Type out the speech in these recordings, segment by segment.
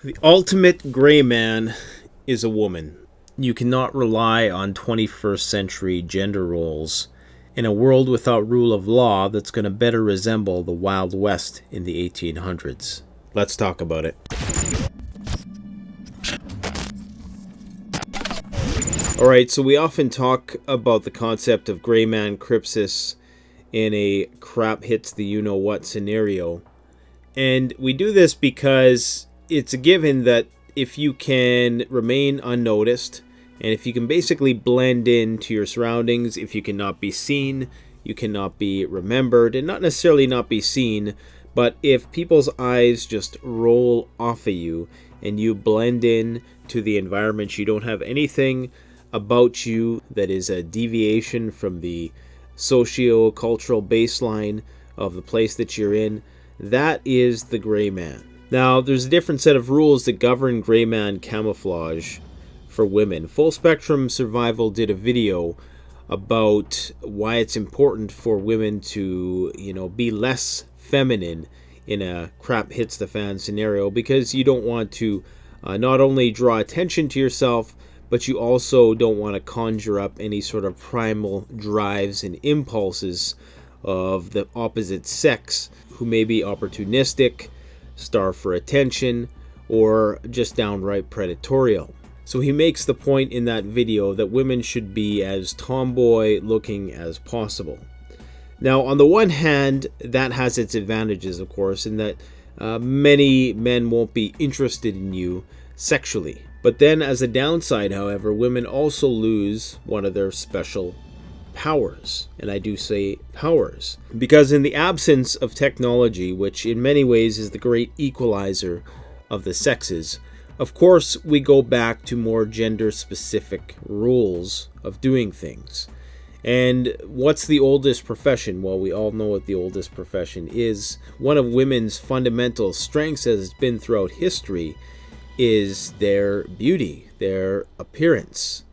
The ultimate gray man is a woman. You cannot rely on 21st century gender roles in a world without rule of law that's going to better resemble the Wild West in the 1800s. Let's talk about it. Alright, so we often talk about the concept of gray man crypsis in a crap hits the you-know-what scenario. And we do this because it's a given that if you can remain unnoticed, and if you can basically blend into your surroundings, if you cannot be seen, you cannot be remembered, and not necessarily not be seen, but if people's eyes just roll off of you and you blend in to the environment, you don't have anything about you that is a deviation from the socio-cultural baseline of the place that you're in, that is the gray man. Now, there's a different set of rules that govern gray man camouflage for women. Full Spectrum Survival did a video about why it's important for women to, be less feminine in a crap hits the fan scenario, because you don't want to not only draw attention to yourself, but you also don't want to conjure up any sort of primal drives and impulses of the opposite sex who may be opportunistic, starve for attention, or just downright predatorial. So he makes the point in that video that women should be as tomboy looking as possible. Now, on the one hand, that has its advantages, of course, in that many men won't be interested in you sexually. But then as a downside, however, women also lose one of their special powers. And I do say powers, because in the absence of technology, which in many ways is the great equalizer of the sexes, of course we go back to more gender-specific rules of doing things. And what's the oldest profession? Well, we all know what the oldest profession is. One of women's fundamental strengths, as it's been throughout history, is their beauty, their appearance.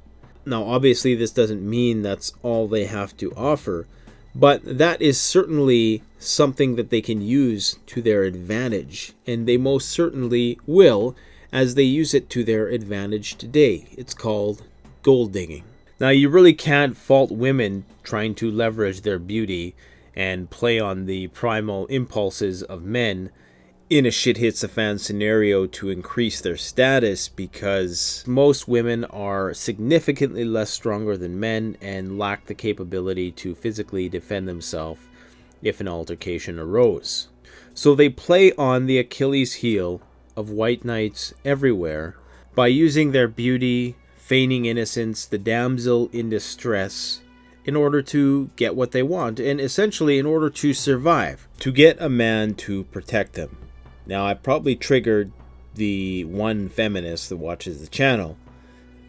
Now, obviously, this doesn't mean that's all they have to offer, but that is certainly something that they can use to their advantage, and they most certainly will, as they use it to their advantage today. It's called gold digging. Now, you really can't fault women trying to leverage their beauty and play on the primal impulses of men in a shit hits the fan scenario to increase their status, because most women are significantly less stronger than men and lack the capability to physically defend themselves if an altercation arose. So they play on the Achilles heel of white knights everywhere by using their beauty, feigning innocence, the damsel in distress, in order to get what they want, and essentially in order to survive, to get a man to protect them. Now, I probably triggered the one feminist that watches the channel,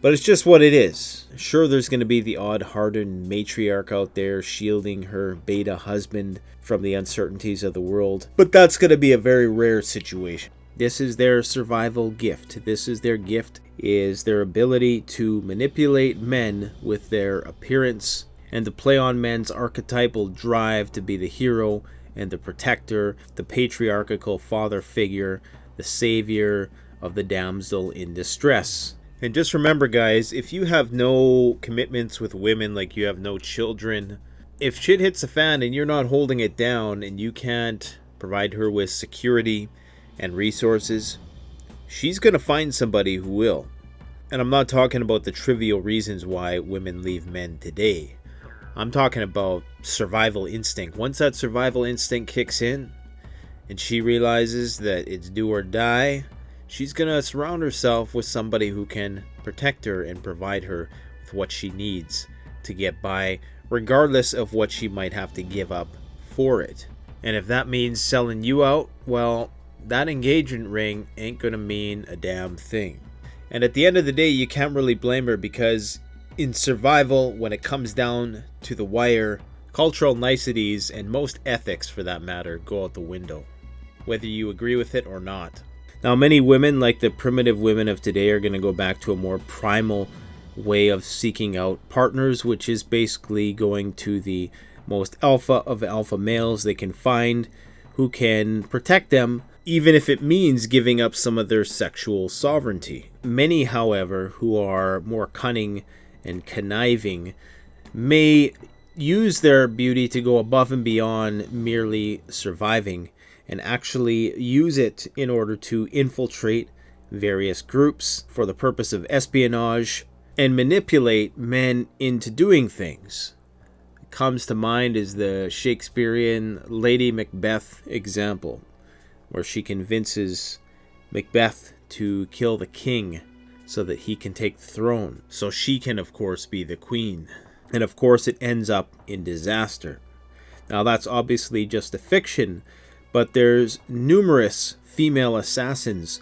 but it's just what it is. Sure, there's going to be the odd hardened matriarch out there shielding her beta husband from the uncertainties of the world, but that's going to be a very rare situation. This is their survival gift. This is their gift, is their ability to manipulate men with their appearance and to play on men's archetypal drive to be the hero and the protector, the patriarchal father figure, the savior of the damsel in distress. And just remember, guys, if you have no commitments with women, like you have no children, if shit hits the fan and you're not holding it down and you can't provide her with security and resources, she's going to find somebody who will. And I'm not talking about the trivial reasons why women leave men today. I'm talking about survival instinct. Once that survival instinct kicks in and she realizes that it's do or die, she's going to surround herself with somebody who can protect her and provide her with what she needs to get by, regardless of what she might have to give up for it. And if that means selling you out, well, that engagement ring ain't going to mean a damn thing. And at the end of the day, you can't really blame her, because in survival, when it comes down to the wire, cultural niceties, and most ethics for that matter, go out the window, whether you agree with it or not. Now, many women, like the primitive women of today, are going to go back to a more primal way of seeking out partners, which is basically going to the most alpha of alpha males they can find, who can protect them even if it means giving up some of their sexual sovereignty. Many, however, who are more cunning and conniving may use their beauty to go above and beyond merely surviving, and actually use it in order to infiltrate various groups for the purpose of espionage and manipulate men into doing things. It comes to mind is the Shakespearean Lady Macbeth example, where she convinces Macbeth to kill the king so that he can take the throne, so she can of course be the queen. And of course it ends up in disaster. Now that's obviously just a fiction, but there's numerous female assassins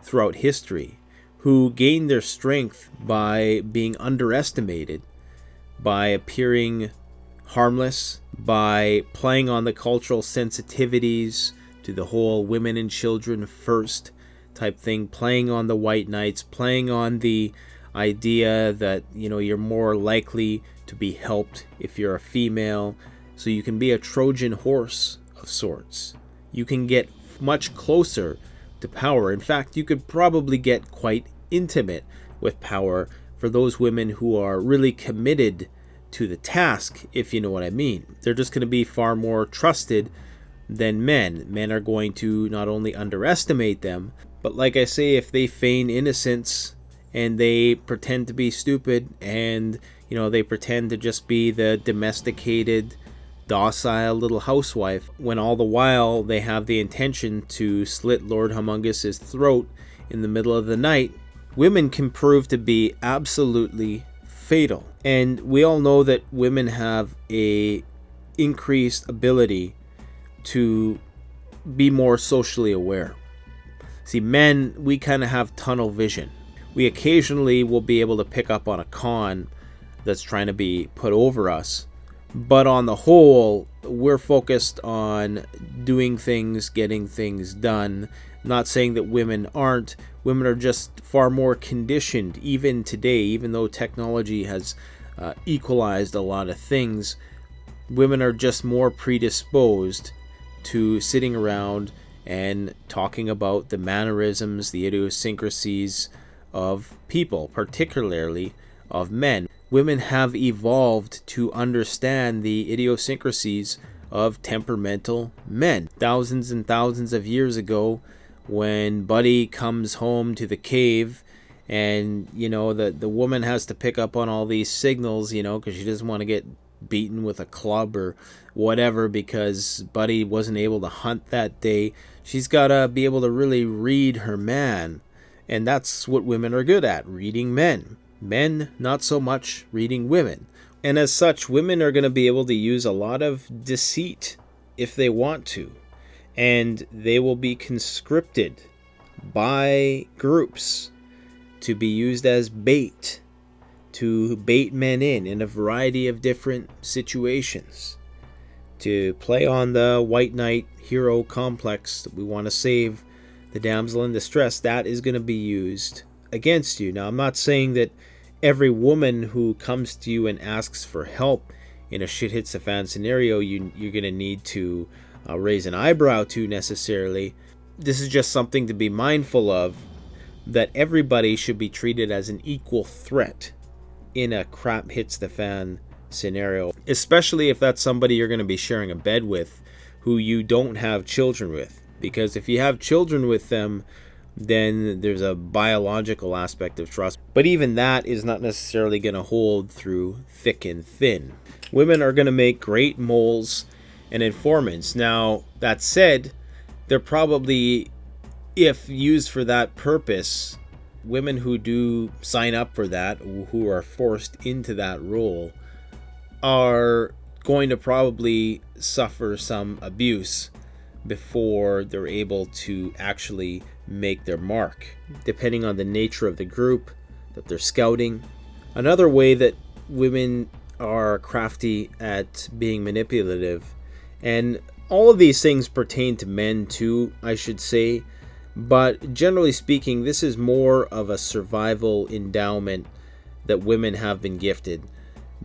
throughout history who gained their strength by being underestimated, by appearing harmless, by playing on the cultural sensitivities to the whole women and children first type thing, playing on the white knights, playing on the idea that, you're more likely to be helped if you're a female, so you can be a Trojan horse of sorts. You can get much closer to power. In fact, you could probably get quite intimate with power for those women who are really committed to the task, if you know what I mean. They're just going to be far more trusted than men. Men are going to not only underestimate them, but like I say, if they feign innocence and they pretend to be stupid and, they pretend to just be the domesticated, docile little housewife, when all the while they have the intention to slit Lord Humongous' throat in the middle of the night, women can prove to be absolutely fatal. And we all know that women have a increased ability to be more socially aware. See, men, we kind of have tunnel vision. We occasionally will be able to pick up on a con that's trying to be put over us. But on the whole, we're focused on doing things, getting things done. Not saying that women aren't. Women are just far more conditioned, even today, even though technology has equalized a lot of things. Women are just more predisposed to sitting around and talking about the mannerisms, the idiosyncrasies of people, particularly of men. Women have evolved to understand the idiosyncrasies of temperamental men. Thousands and thousands of years ago, when Buddy comes home to the cave and, the woman has to pick up on all these signals, because she doesn't want to get beaten with a club or whatever because Buddy wasn't able to hunt that day. She's got to be able to really read her man. And that's what women are good at, reading men. Men, not so much reading women. And as such, women are going to be able to use a lot of deceit if they want to. And they will be conscripted by groups to be used as bait, to bait men in a variety of different situations, to play on the white knight hero complex that we want to save the damsel in distress. That is going to be used against you. Now, I'm not saying that every woman who comes to you and asks for help in a shit hits the fan scenario you're going to need to raise an eyebrow to necessarily. This is just something to be mindful of, that everybody should be treated as an equal threat in a crap hits the fan scenario, especially if that's somebody you're going to be sharing a bed with who you don't have children with. Because if you have children with them, then there's a biological aspect of trust. But even that is not necessarily going to hold through thick and thin. Women are going to make great moles and informants. Now, that said, they're probably, if used for that purpose, women who do sign up for that, who are forced into that role, are going to probably suffer some abuse before they're able to actually make their mark, depending on the nature of the group that they're scouting. Another way that women are crafty at being manipulative, and all of these things pertain to men too, I should say, but generally speaking, this is more of a survival endowment that women have been gifted,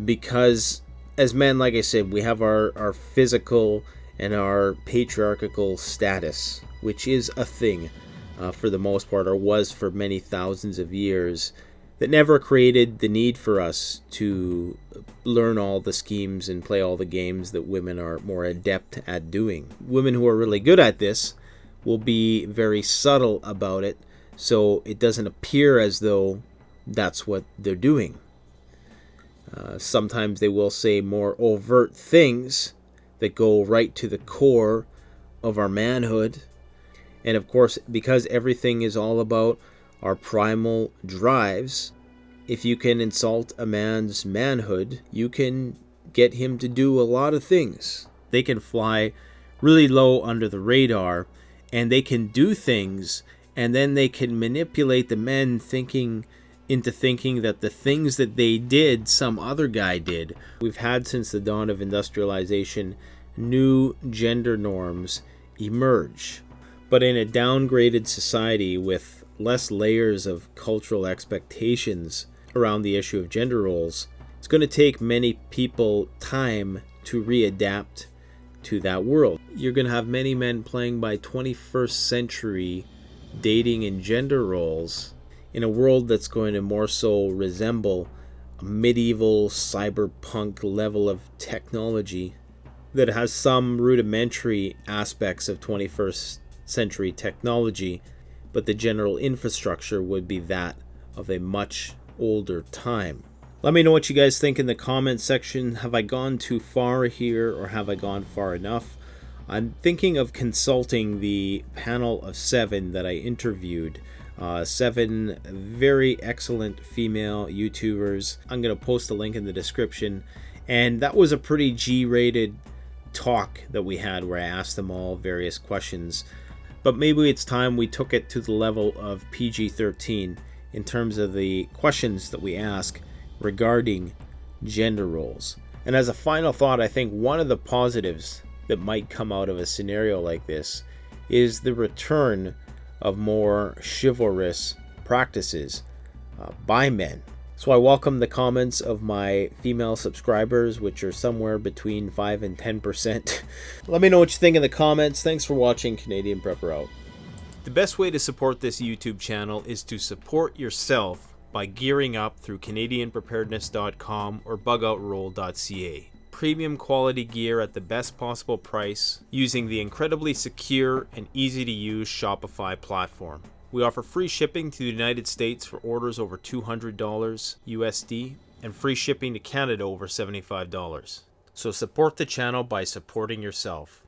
because as men, like I said, we have our physical and our patriarchal status, which is a thing for the most part, or was for many thousands of years, that never created the need for us to learn all the schemes and play all the games that women are more adept at doing. Women who are really good at this will be very subtle about it, so it doesn't appear as though that's what they're doing. Sometimes they will say more overt things that go right to the core of our manhood. And of course, because everything is all about our primal drives, if you can insult a man's manhood, you can get him to do a lot of things. They can fly really low under the radar, and they can do things, and then they can manipulate the men into thinking that the things that they did, some other guy did. We've had, since the dawn of industrialization, new gender norms emerge. But in a downgraded society with less layers of cultural expectations around the issue of gender roles, it's going to take many people time to readapt to that world. You're going to have many men playing by 21st century dating and gender roles in a world that's going to more so resemble a medieval cyberpunk level of technology that has some rudimentary aspects of 21st century technology, but the general infrastructure would be that of a much older time. Let me know what you guys think in the comment section. Have I gone too far here, or have I gone far enough? I'm thinking of consulting the panel of 7 that I interviewed. 7 very excellent female YouTubers. I'm going to post a link in the description. And that was a pretty G-rated talk that we had, where I asked them all various questions. But maybe it's time we took it to the level of PG-13 in terms of the questions that we ask regarding gender roles. And as a final thought, I think one of the positives that might come out of a scenario like this is the return of more chivalrous practices by men. So I welcome the comments of my female subscribers, which are somewhere between 5 and 10%. Let me know what you think in the comments. Thanks for watching. Canadian Prepper out. The best way to support this YouTube channel is to support yourself by gearing up through CanadianPreparedness.com or BugoutRoll.ca. Premium quality gear at the best possible price using the incredibly secure and easy to use Shopify platform. We offer free shipping to the United States for orders over $200 USD and free shipping to Canada over $75. So support the channel by supporting yourself.